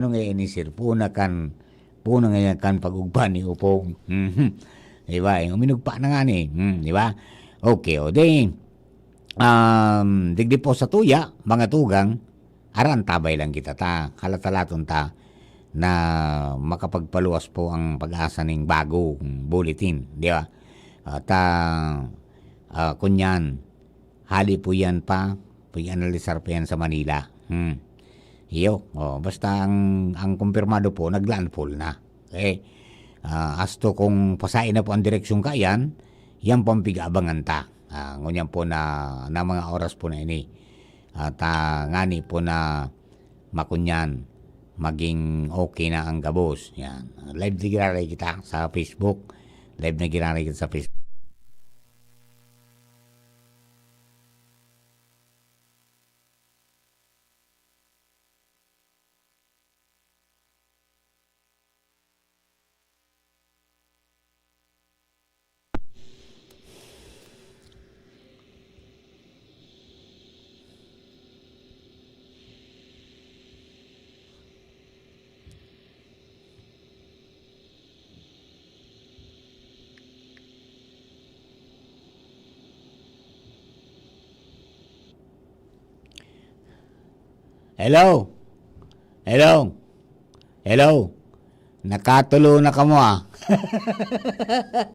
Ano nga ini sir, puna nga kan pag-ugban ni upong. Diba? Yung minugpa na nga ni. Diba? Okay, o di. Digdi po sa tuya, mga tugang, aran tabay lang kita ta. Kalatalaton ta na makapagpaluwas po ang pag-asa ng bagong bulletin. Di ba? At kunyan, hali po yan pa, pag-analisar pa yan sa Manila. Iyo, basta ang kumpirmado po, naglandfall na. Okay? As to kung pasain na po ang direksyon ka yan po ang pigabangan ta. Ngunyan po na mga oras po na ini. At ngani po na makunyan, maging okay na ang gabos. Yan. Live na giraray kita sa Facebook. Live na giraray kita sa Facebook. Hello? Hello? Hello? Nakatulo na ka mo